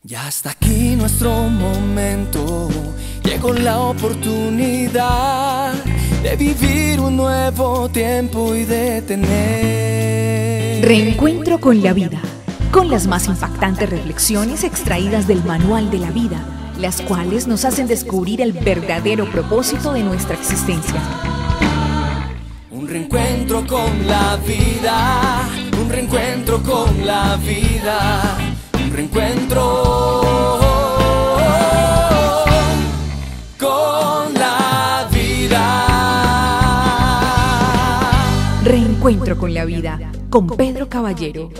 Ya hasta aquí nuestro momento, llegó la oportunidad de vivir un nuevo tiempo y de tener Reencuentro con la vida, con las más impactantes reflexiones extraídas del Manual de la Vida, las cuales nos hacen descubrir el verdadero propósito de nuestra existencia. Un reencuentro con la vida, un reencuentro con la vida, un reencuentro con la vida. Reencuentro con la vida, con Pedro Caballero.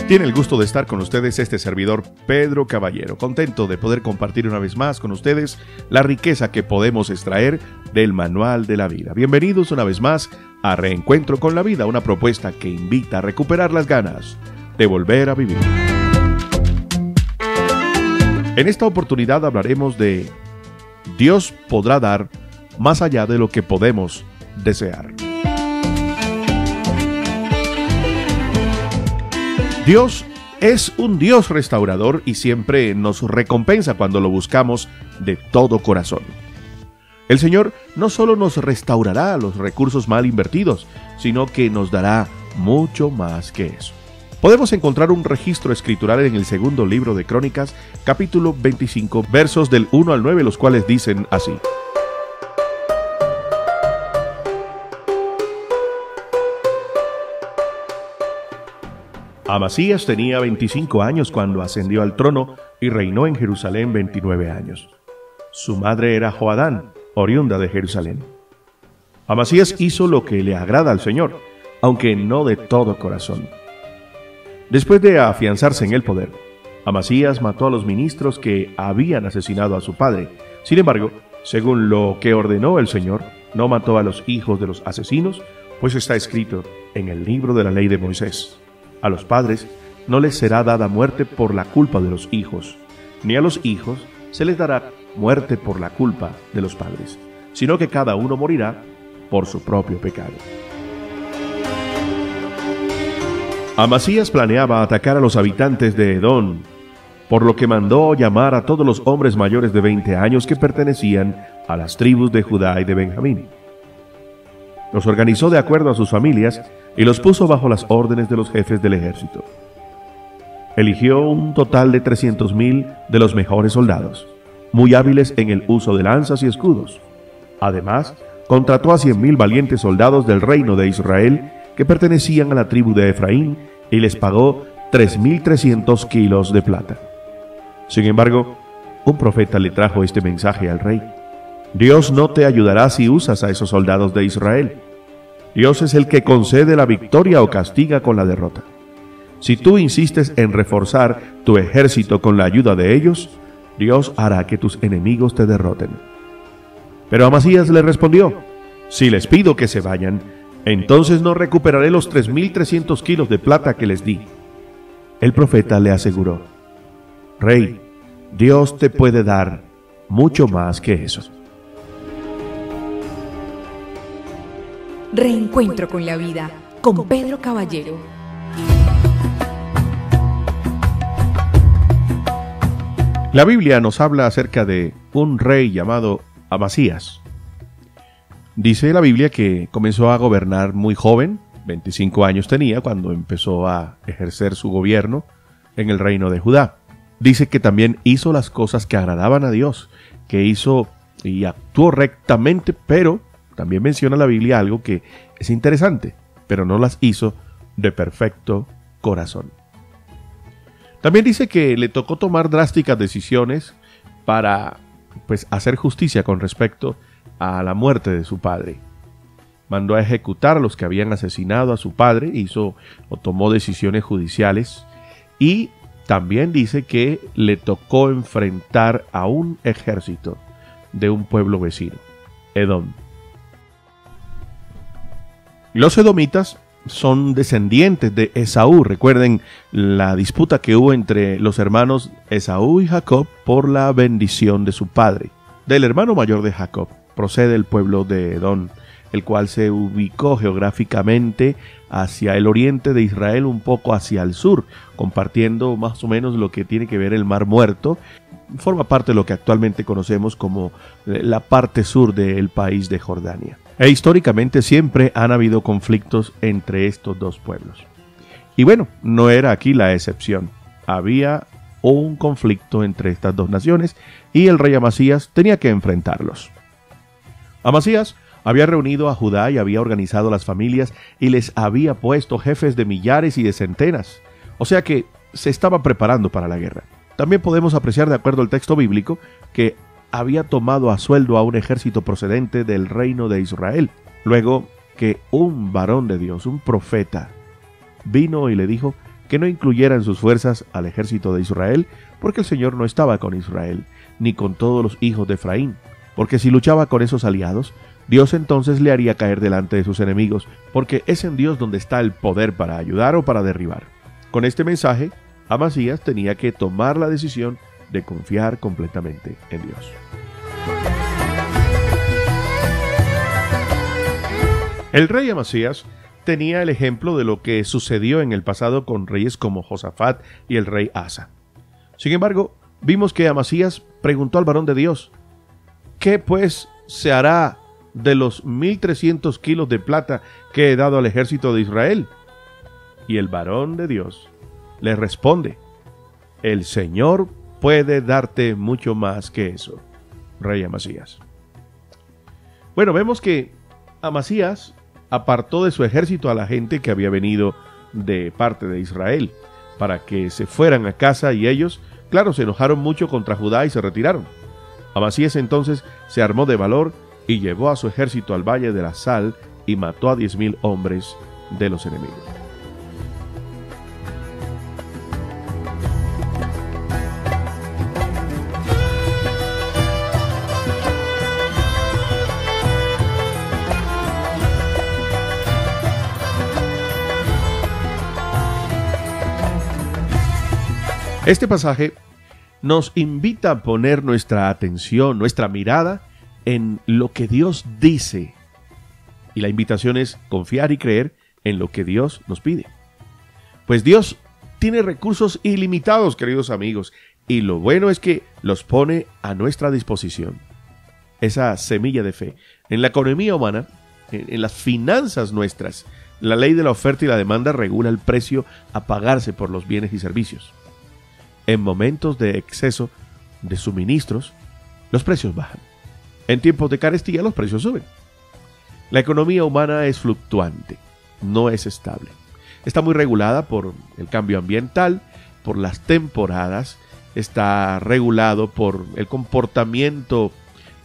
Tiene el gusto de estar con ustedes este servidor Pedro Caballero, contento de poder compartir una vez más con ustedes la riqueza que podemos extraer del Manual de la Vida. Bienvenidos una vez más a Reencuentro con la Vida, una propuesta que invita a recuperar las ganas de volver a vivir. En esta oportunidad hablaremos de Dios podrá dar más allá de lo que podemos desear. Dios es un Dios restaurador y siempre nos recompensa cuando lo buscamos de todo corazón. El Señor no solo nos restaurará los recursos mal invertidos, sino que nos dará mucho más que eso. Podemos encontrar un registro escritural en el segundo libro de Crónicas, capítulo 25, versos del 1 al 9, los cuales dicen así. Amasías tenía 25 años cuando ascendió al trono y reinó en Jerusalén 29 años. Su madre era Joadán, oriunda de Jerusalén. Amasías hizo lo que le agrada al Señor, aunque no de todo corazón. Después de afianzarse en el poder, Amasías mató a los ministros que habían asesinado a su padre. Sin embargo, según lo que ordenó el Señor, no mató a los hijos de los asesinos, pues está escrito en el libro de la ley de Moisés. A los padres no les será dada muerte por la culpa de los hijos, ni a los hijos se les dará muerte por la culpa de los padres, sino que cada uno morirá por su propio pecado. Amasías planeaba atacar a los habitantes de Edom, por lo que mandó llamar a todos los hombres mayores de 20 años que pertenecían a las tribus de Judá y de Benjamín. Los organizó de acuerdo a sus familias y los puso bajo las órdenes de los jefes del ejército. Eligió un total de 300,000 de los mejores soldados, muy hábiles en el uso de lanzas y escudos. Además, contrató a 100,000 valientes soldados del reino de Israel que pertenecían a la tribu de Efraín y les pagó 3,300 kilos de plata. Sin embargo, un profeta le trajo este mensaje al rey: Dios no te ayudará si usas a esos soldados de Israel. Dios es el que concede la victoria o castiga con la derrota. Si tú insistes en reforzar tu ejército con la ayuda de ellos, Dios hará que tus enemigos te derroten. Pero Amasías le respondió: si les pido que se vayan, entonces no recuperaré los 3,300 kilos de plata que les di. El profeta le aseguró: Rey, Dios te puede dar mucho más que eso. Reencuentro con la vida, con Pedro Caballero. La Biblia nos habla acerca de un rey llamado Amasías. Dice la Biblia que comenzó a gobernar muy joven, 25 años tenía cuando empezó a ejercer su gobierno en el reino de Judá. Dice que también hizo las cosas que agradaban a Dios, que hizo y actuó rectamente, pero también menciona la Biblia algo que es interesante, pero no las hizo de perfecto corazón. También dice que le tocó tomar drásticas decisiones para hacer justicia con respecto a la muerte de su padre. Mandó a ejecutar a los que habían asesinado a su padre, tomó decisiones judiciales, y también dice que le tocó enfrentar a un ejército de un pueblo vecino, Edom. Los edomitas son descendientes de Esaú. Recuerden la disputa que hubo entre los hermanos Esaú y Jacob por la bendición de su padre. Del hermano mayor de Jacob procede el pueblo de Edom, el cual se ubicó geográficamente hacia el oriente de Israel, un poco hacia el sur, compartiendo más o menos lo que tiene que ver el Mar Muerto. Forma parte de lo que actualmente conocemos como la parte sur del país de Jordania. E históricamente siempre han habido conflictos entre estos dos pueblos. Y bueno, no era aquí la excepción. Había un conflicto entre estas dos naciones y el rey Amasías tenía que enfrentarlos. Amasías había reunido a Judá y había organizado las familias y les había puesto jefes de millares y de centenas. O sea que se estaba preparando para la guerra. También podemos apreciar, de acuerdo al texto bíblico, que había tomado a sueldo a un ejército procedente del reino de Israel. Luego que un varón de Dios, un profeta, vino y le dijo que no incluyera en sus fuerzas al ejército de Israel, porque el Señor no estaba con Israel, ni con todos los hijos de Efraín, porque si luchaba con esos aliados, Dios entonces le haría caer delante de sus enemigos, porque es en Dios donde está el poder para ayudar o para derribar. Con este mensaje, Amasías tenía que tomar la decisión de confiar completamente en Dios. El rey Amasías tenía el ejemplo de lo que sucedió en el pasado con reyes como Josafat y el rey Asa. Sin embargo, vimos que Amasías preguntó al varón de Dios: ¿qué pues se hará de los 1,300 kilos de plata que he dado al ejército de Israel? Y el varón de Dios le responde: el Señor puede darte mucho más que eso, rey Amasías. Bueno, vemos que Amasías apartó de su ejército a la gente que había venido de parte de Israel para que se fueran a casa, y ellos, claro, se enojaron mucho contra Judá y se retiraron. Amasías entonces se armó de valor y llevó a su ejército al valle de la Sal y mató a 10,000 hombres de los enemigos. Este pasaje nos invita a poner nuestra atención, nuestra mirada en lo que Dios dice. Y la invitación es confiar y creer en lo que Dios nos pide. Pues Dios tiene recursos ilimitados, queridos amigos, y lo bueno es que los pone a nuestra disposición. Esa semilla de fe. En la economía humana, en las finanzas nuestras, la ley de la oferta y la demanda regula el precio a pagarse por los bienes y servicios. En momentos de exceso de suministros, los precios bajan. En tiempos de carestía, los precios suben. La economía humana es fluctuante, no es estable. Está muy regulada por el cambio ambiental, por las temporadas, está regulado por el comportamiento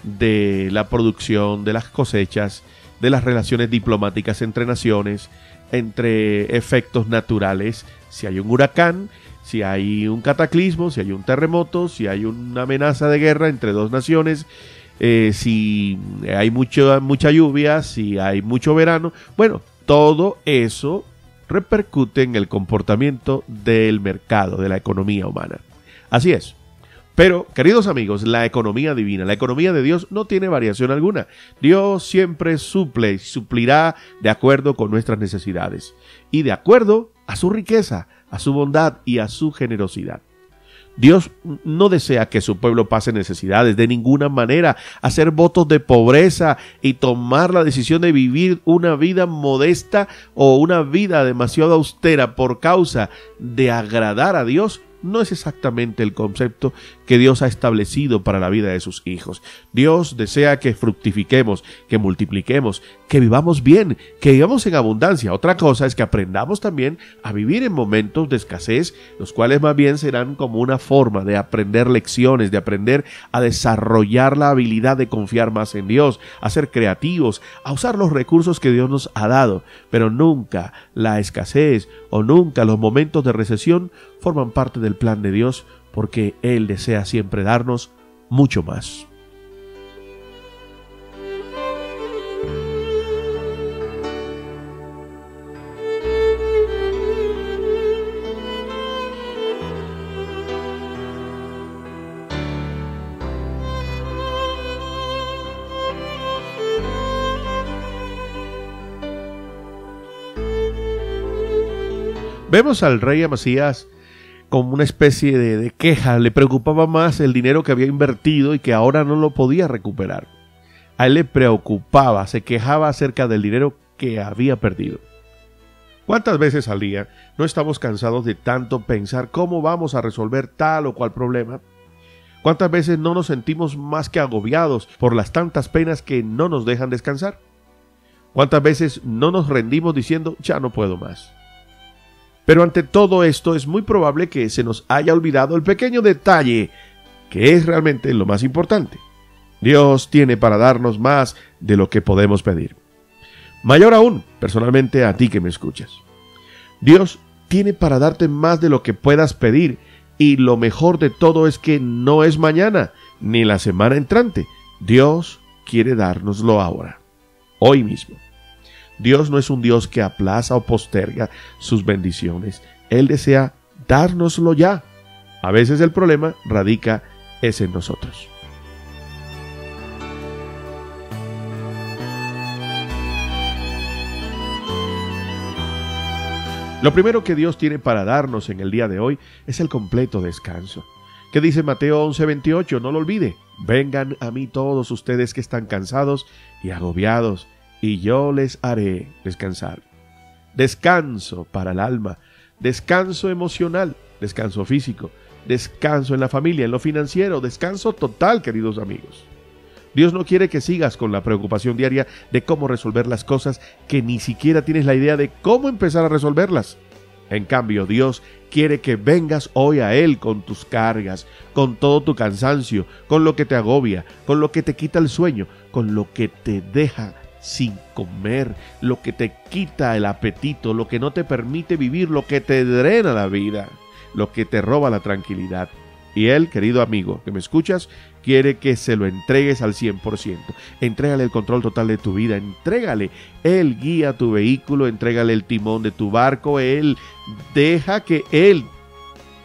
de la producción, de las cosechas, de las relaciones diplomáticas entre naciones, entre efectos naturales. Si hay un huracán, si hay un cataclismo, si hay un terremoto, si hay una amenaza de guerra entre dos naciones, si hay mucha lluvia, si hay mucho verano. Bueno, todo eso repercute en el comportamiento del mercado, de la economía humana. Así es. Pero, queridos amigos, la economía divina, la economía de Dios no tiene variación alguna. Dios siempre suple y suplirá de acuerdo con nuestras necesidades y de acuerdo a su riqueza, a su bondad y a su generosidad. Dios no desea que su pueblo pase necesidades de ninguna manera, hacer votos de pobreza y tomar la decisión de vivir una vida modesta o una vida demasiado austera por causa de agradar a Dios. No es exactamente el concepto que Dios ha establecido para la vida de sus hijos. Dios desea que fructifiquemos, que multipliquemos, que vivamos bien, que vivamos en abundancia. Otra cosa es que aprendamos también a vivir en momentos de escasez, los cuales más bien serán como una forma de aprender lecciones, de aprender a desarrollar la habilidad de confiar más en Dios, a ser creativos, a usar los recursos que Dios nos ha dado. Pero nunca la escasez o nunca los momentos de recesión forman parte del plan de Dios, porque Él desea siempre darnos mucho más. Vemos al rey Amasías como una especie de queja. Le preocupaba más el dinero que había invertido y que ahora no lo podía recuperar. A él le preocupaba, se quejaba acerca del dinero que había perdido. ¿Cuántas veces al día no estamos cansados de tanto pensar cómo vamos a resolver tal o cual problema? ¿Cuántas veces no nos sentimos más que agobiados por las tantas penas que no nos dejan descansar? ¿Cuántas veces no nos rendimos diciendo, ya no puedo más? Pero ante todo esto es muy probable que se nos haya olvidado el pequeño detalle que es realmente lo más importante. Dios tiene para darnos más de lo que podemos pedir. Mayor aún, personalmente a ti que me escuchas. Dios tiene para darte más de lo que puedas pedir, y lo mejor de todo es que no es mañana ni la semana entrante. Dios quiere dárnoslo ahora, hoy mismo. Dios no es un Dios que aplaza o posterga sus bendiciones. Él desea dárnoslo ya. A veces el problema radica es en nosotros. Lo primero que Dios tiene para darnos en el día de hoy es el completo descanso. ¿Qué dice Mateo 11:28? No lo olvide. Vengan a mí todos ustedes que están cansados y agobiados, y yo les haré descansar. Descanso para el alma, descanso emocional, descanso físico, descanso en la familia, en lo financiero, descanso total, queridos amigos. Dios no quiere que sigas con la preocupación diaria de cómo resolver las cosas que ni siquiera tienes la idea de cómo empezar a resolverlas. En cambio, Dios quiere que vengas hoy a Él con tus cargas, con todo tu cansancio, con lo que te agobia, con lo que te quita el sueño, con lo que te deja sin comer, lo que te quita el apetito, lo que no te permite vivir, lo que te drena la vida, lo que te roba la tranquilidad. Y Él, querido amigo que me escuchas, quiere que se lo entregues al 100%. Entrégale el control total de tu vida, entrégale. Él guía tu vehículo, entrégale el timón de tu barco. Él deja que Él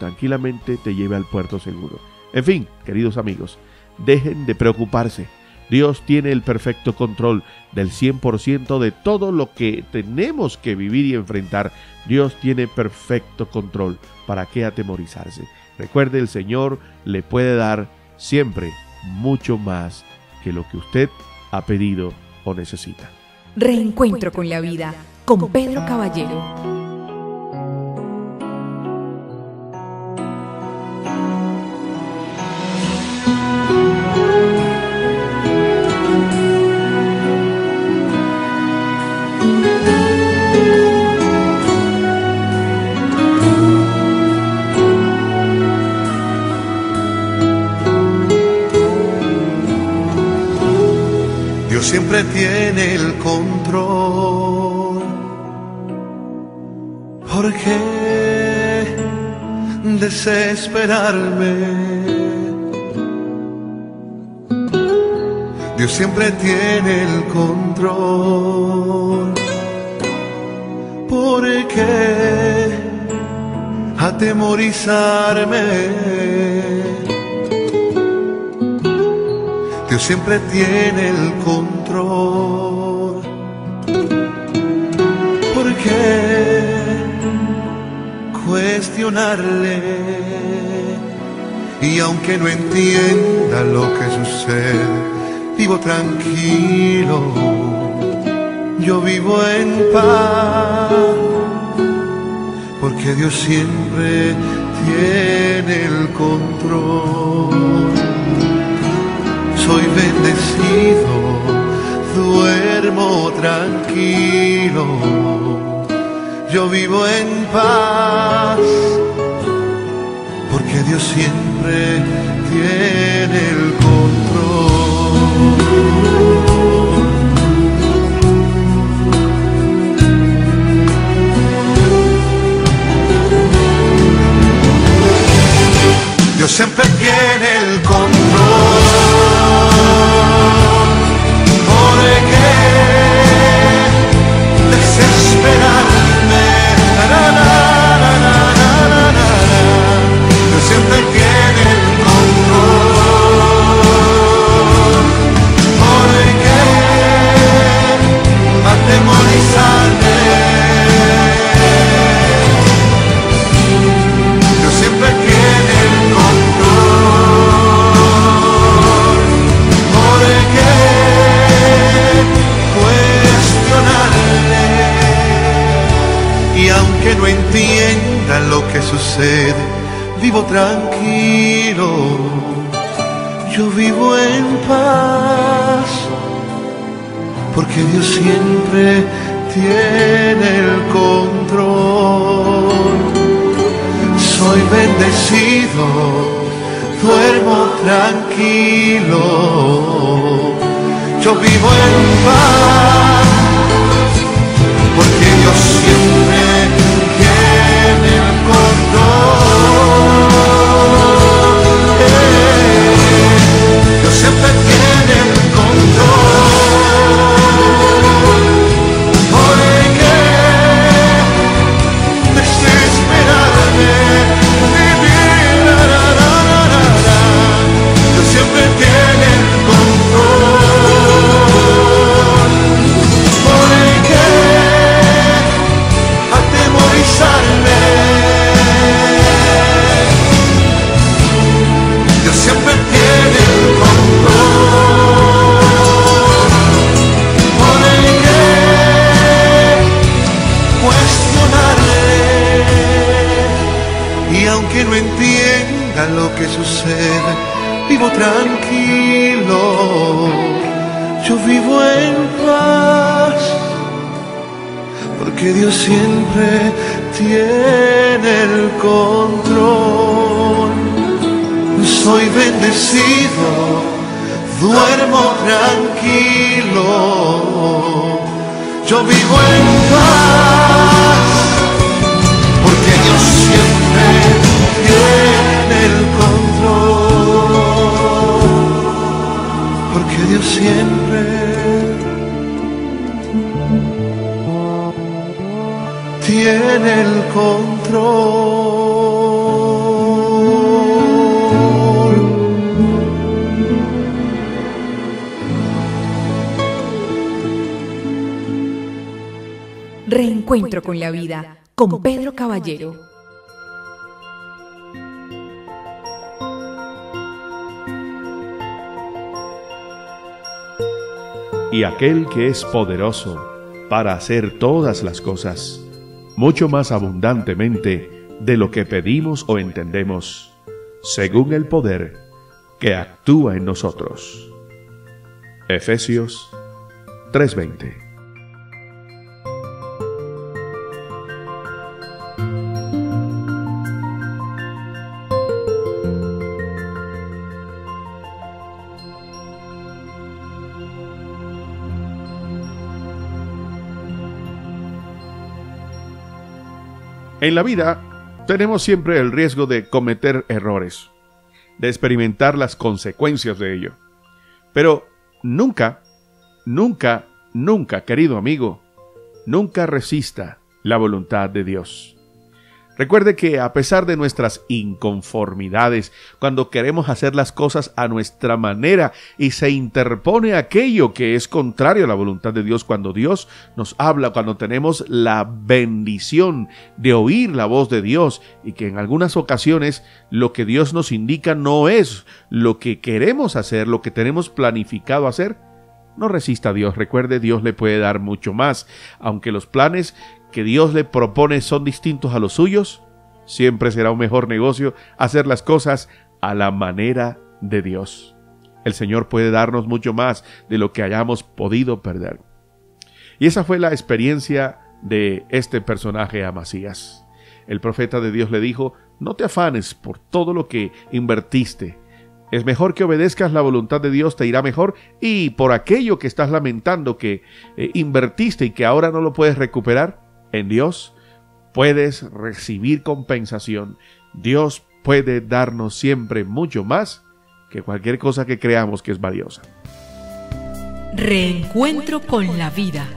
tranquilamente te lleve al puerto seguro. En fin, queridos amigos, dejen de preocuparse. Dios tiene el perfecto control del 100% de todo lo que tenemos que vivir y enfrentar. Dios tiene perfecto control. ¿Para qué atemorizarse? Recuerde, el Señor le puede dar siempre mucho más que lo que usted ha pedido o necesita. Reencuentro con la vida, con Pedro Caballero. Dios siempre tiene el control. ¿Por qué desesperarme? Dios siempre tiene el control. ¿Por qué atemorizarme? Dios siempre tiene el control. ¿Por qué cuestionarle? Y aunque no entienda lo que sucede, vivo tranquilo, yo vivo en paz, porque Dios siempre tiene el control. Soy bendecido, duermo tranquilo, yo vivo en paz, porque Dios siempre tiene el control. Dios siempre tiene el control. ¿Por qué desesperarme? Dios siempre tiene el control. ¿Por qué atemorizarme? entienda lo que sucede, vivo tranquilo, yo vivo en paz, porque Dios siempre tiene el control. Soy bendecido, duermo tranquilo, yo vivo en paz, porque Dios siempre tiene el control. Dios siempre tiene el control. Porque desesperarme, vivir, Dios siempre tiene el control. Porque atemorizarme, Dios siempre tiene el control. Porque cuestionarle, y aunque no entienda lo que sucede, vivo tranquilo, yo vivo en paz, porque Dios siempre tiene el control. Soy bendecido, duermo tranquilo, yo vivo en paz, porque Dios siempre tiene el control, porque Dios siempre tiene el control. Reencuentro con la vida, con Pedro Caballero. Y aquel que es poderoso para hacer todas las cosas, mucho más abundantemente de lo que pedimos o entendemos, según el poder que actúa en nosotros. Efesios 3:20. En la vida tenemos siempre el riesgo de cometer errores, de experimentar las consecuencias de ello. Pero nunca, querido amigo, nunca resista la voluntad de Dios. Recuerde que a pesar de nuestras inconformidades, cuando queremos hacer las cosas a nuestra manera y se interpone aquello que es contrario a la voluntad de Dios, cuando Dios nos habla, cuando tenemos la bendición de oír la voz de Dios y que en algunas ocasiones lo que Dios nos indica no es lo que queremos hacer, lo que tenemos planificado hacer, no resista a Dios. Recuerde, Dios le puede dar mucho más. Aunque los planes que Dios le propone son distintos a los suyos, siempre será un mejor negocio hacer las cosas a la manera de Dios. El Señor puede darnos mucho más de lo que hayamos podido perder. Y esa fue la experiencia de este personaje, Amasías. El profeta de Dios le dijo: no te afanes por todo lo que invertiste. Es mejor que obedezcas la voluntad de Dios, te irá mejor. Y por aquello que estás lamentando que invertiste y que ahora no lo puedes recuperar, en Dios puedes recibir compensación. Dios puede darnos siempre mucho más que cualquier cosa que creamos que es valiosa. Reencuentro con la vida.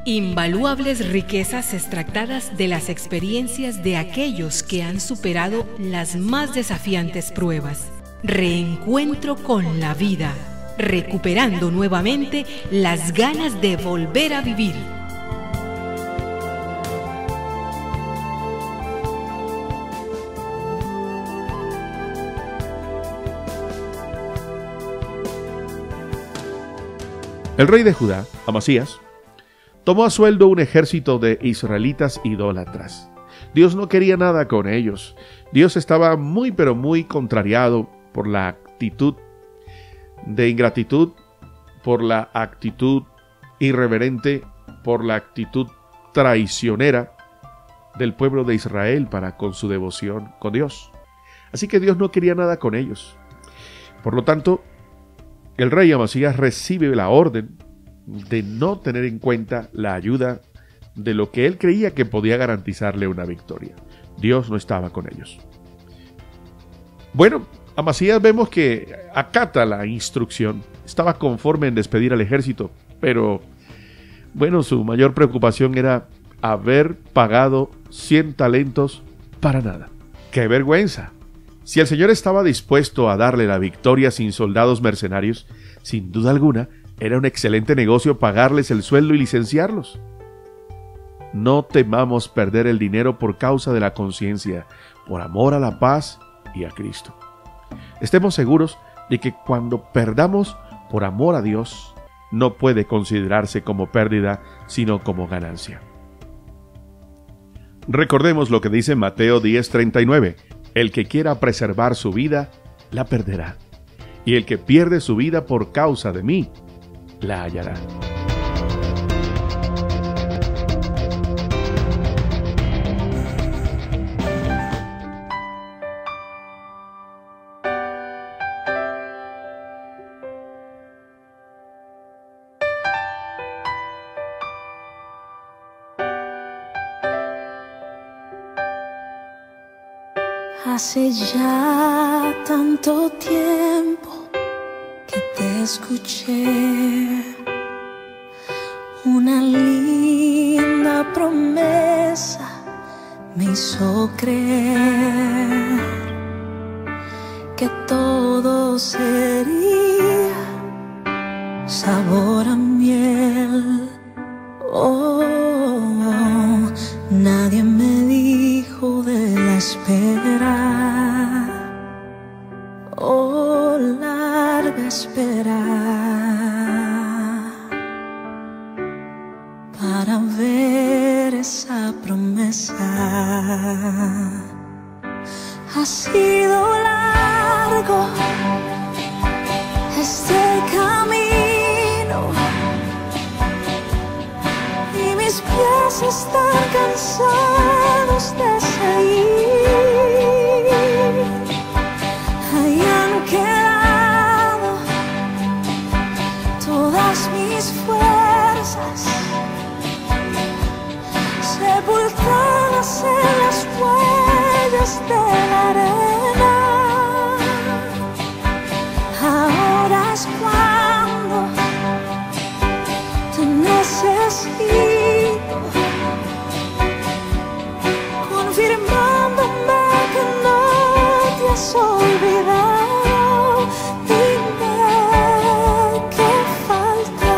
Invaluables riquezas extractadas de las experiencias de aquellos que han superado las más desafiantes pruebas. Reencuentro con la vida, recuperando nuevamente las ganas de volver a vivir. El rey de Judá, Amasías, tomó a sueldo un ejército de israelitas idólatras. Dios no quería nada con ellos. Dios estaba muy pero muy contrariado por la actitud de ingratitud, por la actitud irreverente, por la actitud traicionera del pueblo de Israel para con su devoción con Dios. Así que Dios no quería nada con ellos. Por lo tanto, el rey Amasías recibe la orden de no tener en cuenta la ayuda de lo que él creía que podía garantizarle una victoria. Dios no estaba con ellos. Bueno, Amasías vemos que acata la instrucción, estaba conforme en despedir al ejército, pero bueno, su mayor preocupación era haber pagado 100 talentos para nada. ¡Qué vergüenza! Si el Señor estaba dispuesto a darle la victoria sin soldados mercenarios, sin duda alguna, era un excelente negocio pagarles el sueldo y licenciarlos. No temamos perder el dinero por causa de la conciencia, por amor a la paz y a Cristo. Estemos seguros de que cuando perdamos por amor a Dios, no puede considerarse como pérdida, sino como ganancia. Recordemos lo que dice Mateo 10:39. El que quiera preservar su vida, la perderá. Y el que pierde su vida por causa de mí, la hallará. Hace ya tanto tiempo que te escuché, una linda promesa me hizo creer que todo sería sabor a miel. Oh, nadie me dijo de la espera. Oh, larga espera para ver esa promesa. Ha sido largo este camino y mis pies están cansados de seguir. Ahí han quedado todas mis fuerzas, sepultadas en las huellas de la arena. Ahora es cuando te necesito, confirmándome que no te has olvidado. Dime qué falta,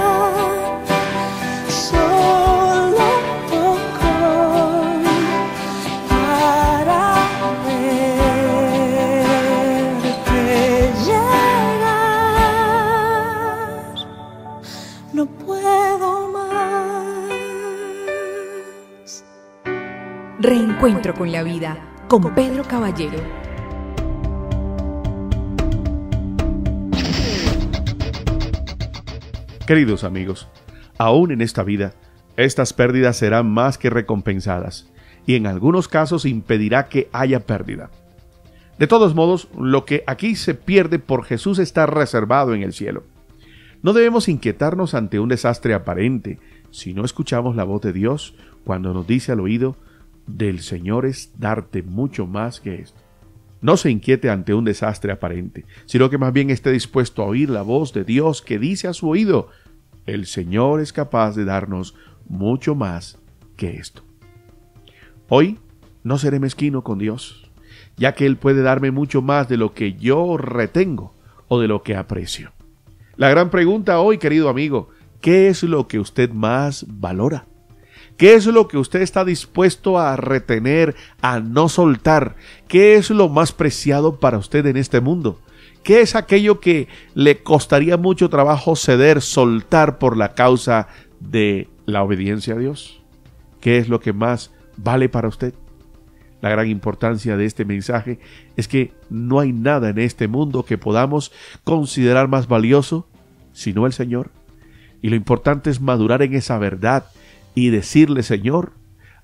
solo poco para verte llegar. No puedo más. Reencuentro con la vida, con Pedro Caballero. Queridos amigos, aún en esta vida, estas pérdidas serán más que recompensadas, y en algunos casos impedirá que haya pérdida. De todos modos, lo que aquí se pierde por Jesús está reservado en el cielo. No debemos inquietarnos ante un desastre aparente, si no escuchamos la voz de Dios cuando nos dice al oído: del Señor es darte mucho más que esto. No se inquiete ante un desastre aparente, sino que más bien esté dispuesto a oír la voz de Dios que dice a su oído: el Señor es capaz de darnos mucho más que esto. Hoy no seré mezquino con Dios, ya que Él puede darme mucho más de lo que yo retengo o de lo que aprecio. La gran pregunta hoy, querido amigo: ¿qué es lo que usted más valora? ¿Qué es lo que usted está dispuesto a retener, a no soltar? ¿Qué es lo más preciado para usted en este mundo? ¿Qué es aquello que le costaría mucho trabajo ceder, soltar por la causa de la obediencia a Dios? ¿Qué es lo que más vale para usted? La gran importancia de este mensaje es que no hay nada en este mundo que podamos considerar más valioso sino el Señor. Y lo importante es madurar en esa verdad y decirle: Señor,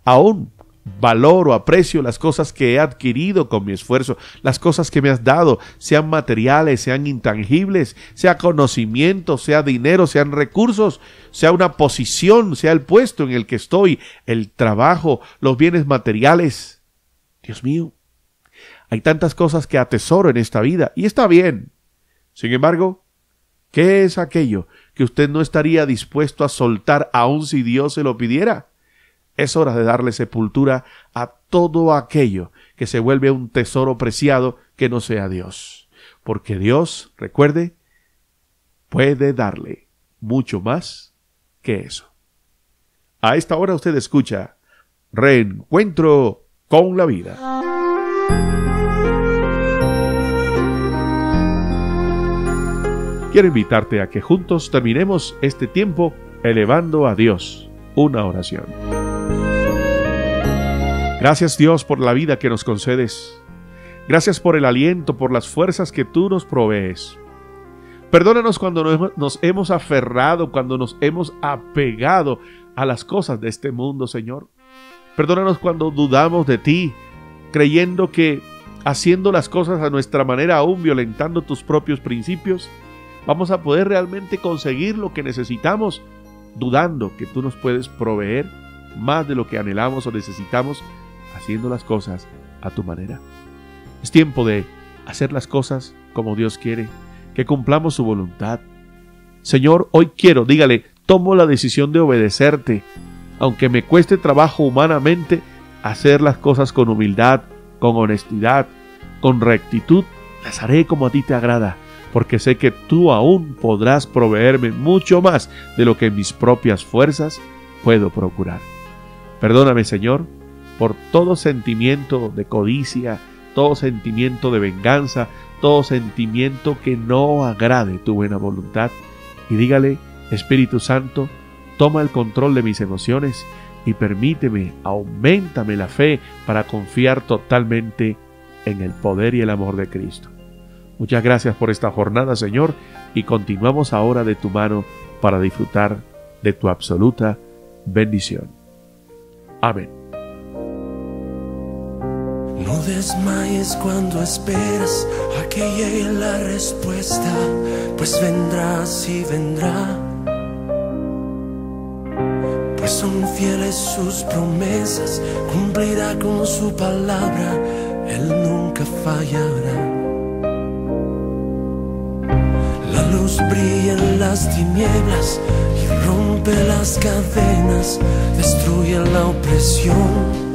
aún valoro, aprecio las cosas que he adquirido con mi esfuerzo, las cosas que me has dado, sean materiales, sean intangibles, sea conocimiento, sea dinero, sean recursos, sea una posición, sea el puesto en el que estoy, el trabajo, los bienes materiales. Dios mío, hay tantas cosas que atesoro en esta vida y está bien. Sin embargo, ¿qué es aquello que usted no estaría dispuesto a soltar aun si Dios se lo pidiera? Es hora de darle sepultura a todo aquello que se vuelve un tesoro preciado que no sea Dios. Porque Dios, recuerde, puede darle mucho más que eso. A esta hora usted escucha Reencuentro con la Vida. Quiero invitarte a que juntos terminemos este tiempo elevando a Dios una oración. Gracias, Dios, por la vida que nos concedes. Gracias por el aliento, por las fuerzas que tú nos provees. Perdónanos cuando nos hemos aferrado, cuando nos hemos apegado a las cosas de este mundo, Señor. Perdónanos cuando dudamos de ti, creyendo que haciendo las cosas a nuestra manera, aún violentando tus propios principios, vamos a poder realmente conseguir lo que necesitamos, dudando que tú nos puedes proveer más de lo que anhelamos o necesitamos, haciendo las cosas a tu manera. Es tiempo de hacer las cosas como Dios quiere, que cumplamos su voluntad. Señor, hoy quiero, dígale, tomo la decisión de obedecerte, aunque me cueste trabajo humanamente, hacer las cosas con humildad, con honestidad, con rectitud, las haré como a ti te agrada, porque sé que tú aún podrás proveerme mucho más de lo que en mis propias fuerzas puedo procurar. Perdóname, Señor, por todo sentimiento de codicia, todo sentimiento de venganza, todo sentimiento que no agrade tu buena voluntad. Y dígale: Espíritu Santo, toma el control de mis emociones y permíteme, auméntame la fe para confiar totalmente en el poder y el amor de Cristo. Muchas gracias por esta jornada, Señor, y continuamos ahora de tu mano para disfrutar de tu absoluta bendición. Amén. No desmayes cuando esperas a que llegue la respuesta, pues vendrá, sí vendrá. Pues son fieles sus promesas, cumplirá con su palabra, Él nunca fallará. La luz brilla en las tinieblas y rompe las cadenas, destruye la opresión.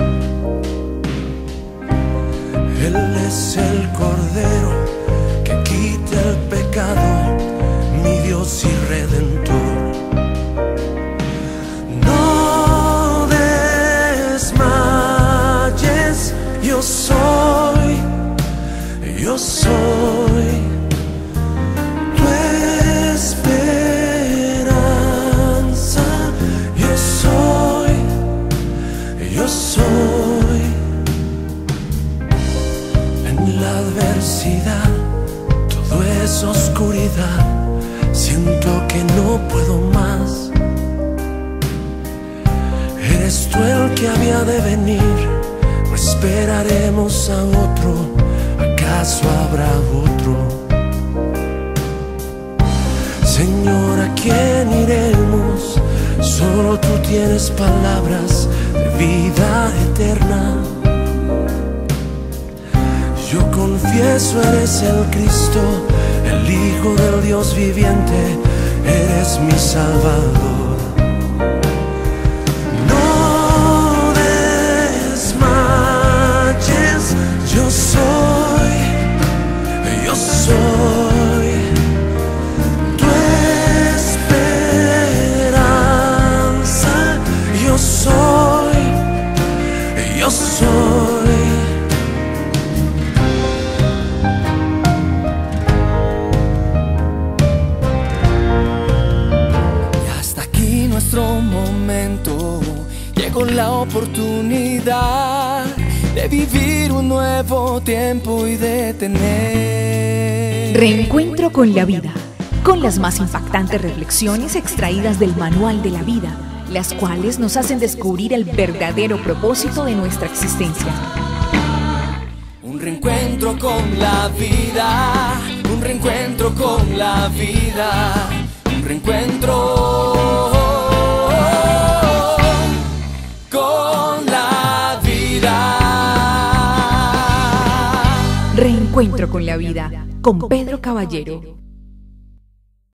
Él es el Cordero que quita el pecado, mi Dios y Redentor. No desmayes, yo soy tu esperanza, yo soy. En la adversidad, todo es oscuridad, siento que no puedo más. Eres tú el que había de venir, no esperaremos a otro, ¿acaso habrá otro? Señor, ¿a quién iremos? Solo tú tienes palabras de vida eterna. Yo confieso, eres el Cristo, el Hijo del Dios viviente, eres mi Salvador. No desmayes, yo soy tu esperanza, yo soy. Y hasta vivir un nuevo tiempo y de tener Reencuentro con la vida, con las más impactantes reflexiones extraídas del Manual de la Vida, las cuales nos hacen descubrir el verdadero propósito de nuestra existencia. un reencuentro con la vida, un reencuentro con la vida, un reencuentro con la vida. Reencuentro con la vida, con Pedro Caballero.